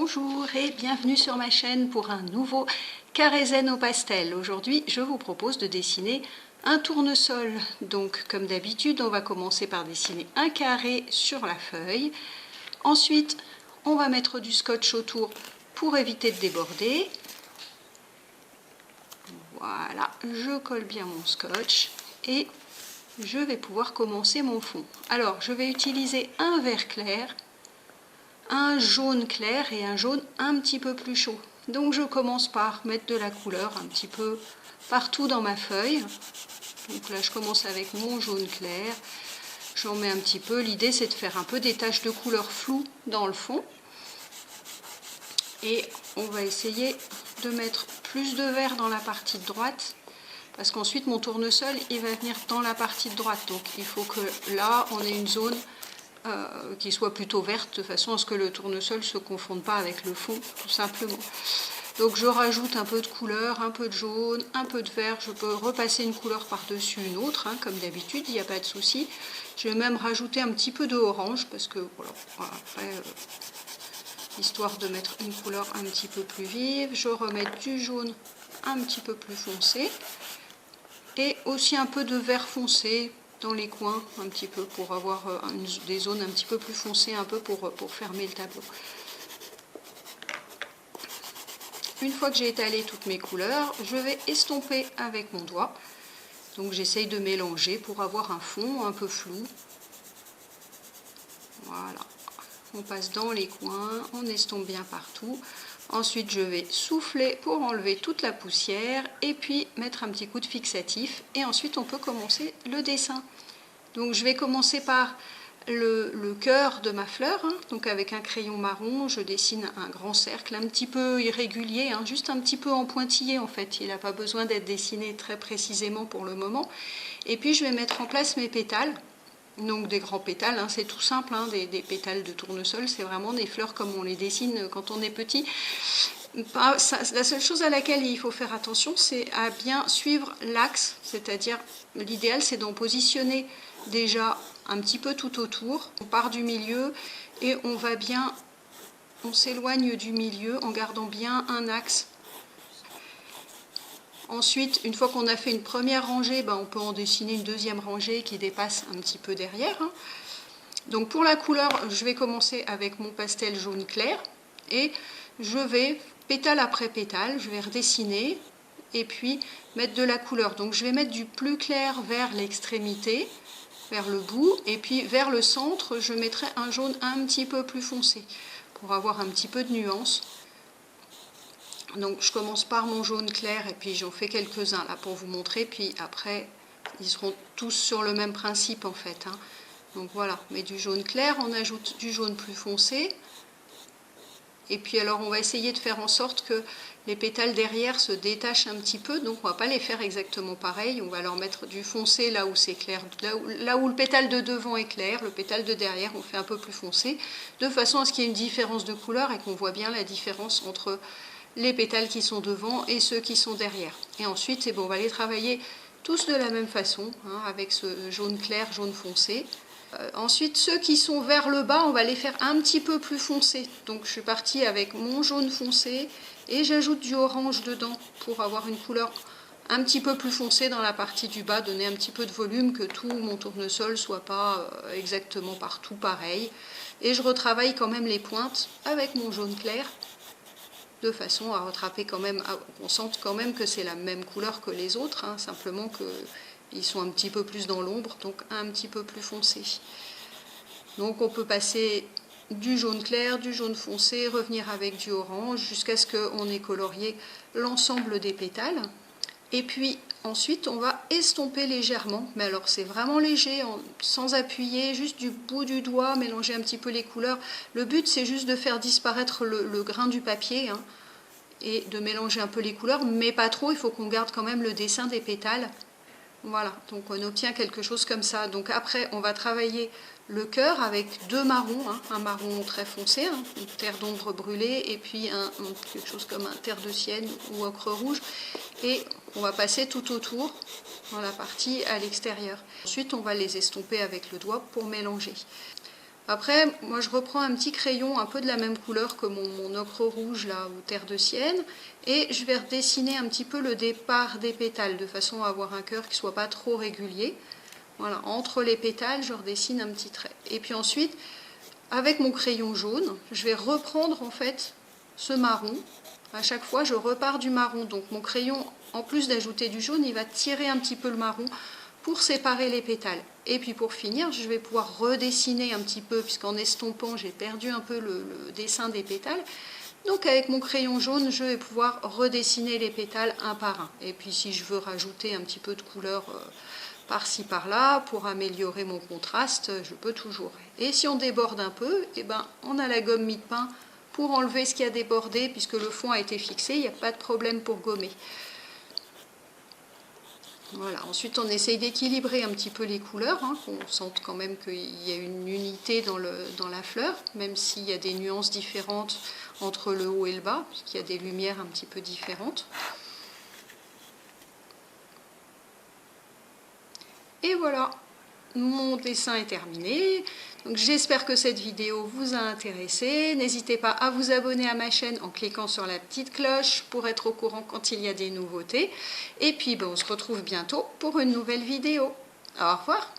Bonjour et bienvenue sur ma chaîne pour un nouveau carré zen au pastel. Aujourd'hui, je vous propose de dessiner un tournesol. Donc, comme d'habitude, on va commencer par dessiner un carré sur la feuille. Ensuite, on va mettre du scotch autour pour éviter de déborder. Voilà, je colle bien mon scotch et je vais pouvoir commencer mon fond. Alors, je vais utiliser un vert clair, un jaune clair et un jaune un petit peu plus chaud. Donc je commence par mettre de la couleur un petit peu partout dans ma feuille. Donc là je commence avec mon jaune clair, j'en mets un petit peu. L'idée c'est de faire un peu des taches de couleur floues dans le fond. Et on va essayer de mettre plus de vert dans la partie de droite, parce qu'ensuite mon tournesol il va venir dans la partie de droite. Donc il faut que là on ait une zone qui soit plutôt verte, de façon à ce que le tournesol ne se confonde pas avec le fond, tout simplement. Donc je rajoute un peu de couleur, un peu de jaune, un peu de vert. Je peux repasser une couleur par-dessus une autre, hein, comme d'habitude, il n'y a pas de souci. Je vais même rajouter un petit peu de orange, parce que voilà, après, histoire de mettre une couleur un petit peu plus vive. Je remets du jaune un petit peu plus foncé, et aussi un peu de vert foncé dans les coins, un petit peu pour avoir des zones un petit peu plus foncées, un peu pour fermer le tableau. Une fois que j'ai étalé toutes mes couleurs, je vais estomper avec mon doigt. Donc j'essaye de mélanger pour avoir un fond un peu flou. Voilà, on passe dans les coins, on estompe bien partout. Ensuite je vais souffler pour enlever toute la poussière et puis mettre un petit coup de fixatif, et ensuite on peut commencer le dessin. Donc je vais commencer par le cœur de ma fleur, hein. Donc avec un crayon marron je dessine un grand cercle un petit peu irrégulier, hein, juste un petit peu en pointillé en fait, il n'a pas besoin d'être dessiné très précisément pour le moment. Et puis je vais mettre en place mes pétales. Donc des grands pétales, hein, c'est tout simple, hein, des pétales de tournesol, c'est vraiment des fleurs comme on les dessine quand on est petit. La seule chose à laquelle il faut faire attention, c'est à bien suivre l'axe, c'est-à-dire l'idéal c'est d'en positionner déjà un petit peu tout autour. On part du milieu et on s'éloigne du milieu en gardant bien un axe. Ensuite, une fois qu'on a fait une première rangée, on peut en dessiner une deuxième rangée qui dépasse un petit peu derrière. Donc pour la couleur, je vais commencer avec mon pastel jaune clair et je vais, pétale après pétale, je vais redessiner et puis mettre de la couleur. Donc je vais mettre du plus clair vers l'extrémité, vers le bout, et puis vers le centre, je mettrai un jaune un petit peu plus foncé pour avoir un petit peu de nuance. Donc je commence par mon jaune clair et puis j'en fais quelques-uns là pour vous montrer, puis après ils seront tous sur le même principe en fait, hein. Donc voilà, on met du jaune clair, on ajoute du jaune plus foncé, et puis alors on va essayer de faire en sorte que les pétales derrière se détachent un petit peu. Donc on va pas les faire exactement pareil, on va leur mettre du foncé là où c'est clair, là où le pétale de devant est clair, le pétale de derrière on fait un peu plus foncé, de façon à ce qu'il y ait une différence de couleur et qu'on voit bien la différence entre les pétales qui sont devant et ceux qui sont derrière. Et ensuite on va les travailler tous de la même façon, hein, avec ce jaune clair, jaune foncé. Ensuite, ceux qui sont vers le bas, on va les faire un petit peu plus foncés. Donc je suis partie avec mon jaune foncé et j'ajoute du orange dedans pour avoir une couleur un petit peu plus foncée dans la partie du bas, donner un petit peu de volume, que tout mon tournesol soit pas exactement partout pareil. Et je retravaille quand même les pointes avec mon jaune clair, de façon à rattraper quand même, on sente quand même que c'est la même couleur que les autres, hein, simplement qu'ils sont un petit peu plus dans l'ombre, donc un petit peu plus foncé. Donc on peut passer du jaune clair, du jaune foncé, revenir avec du orange, jusqu'à ce qu'on ait colorié l'ensemble des pétales. Et puis ensuite on va estomper légèrement, mais alors c'est vraiment léger, sans appuyer, juste du bout du doigt, mélanger un petit peu les couleurs. Le but c'est juste de faire disparaître le grain du papier, hein, et de mélanger un peu les couleurs, mais pas trop, il faut qu'on garde quand même le dessin des pétales. Voilà, donc on obtient quelque chose comme ça. Donc après on va travailler le cœur avec deux marrons, hein, un marron très foncé, hein, une terre d'ombre brûlée, et puis quelque chose comme un terre de sienne ou ocre rouge, et on va passer tout autour dans la partie à l'extérieur. Ensuite on va les estomper avec le doigt pour mélanger. Après, moi je reprends un petit crayon un peu de la même couleur que mon ocre rouge là, ou terre de sienne, et je vais redessiner un petit peu le départ des pétales, de façon à avoir un cœur qui ne soit pas trop régulier. Voilà, entre les pétales, je redessine un petit trait. Et puis ensuite, avec mon crayon jaune, je vais reprendre en fait ce marron. À chaque fois, je repars du marron. Donc mon crayon, en plus d'ajouter du jaune, il va tirer un petit peu le marron pour séparer les pétales. Et puis pour finir, je vais pouvoir redessiner un petit peu, puisqu'en estompant, j'ai perdu un peu le dessin des pétales. Donc avec mon crayon jaune, je vais pouvoir redessiner les pétales un par un. Et puis si je veux rajouter un petit peu de couleur par-ci par-là pour améliorer mon contraste, je peux toujours. Et si on déborde un peu, eh ben, on a la gomme mie-de-pain pour enlever ce qui a débordé, puisque le fond a été fixé, il n'y a pas de problème pour gommer. Voilà. Ensuite, on essaye d'équilibrer un petit peu les couleurs, hein, qu'on sente quand même qu'il y a une unité dans la fleur, même s'il y a des nuances différentes entre le haut et le bas, puisqu'il y a des lumières un petit peu différentes. Et voilà, mon dessin est terminé. Donc j'espère que cette vidéo vous a intéressé. N'hésitez pas à vous abonner à ma chaîne en cliquant sur la petite cloche pour être au courant quand il y a des nouveautés. Et puis on se retrouve bientôt pour une nouvelle vidéo. Au revoir.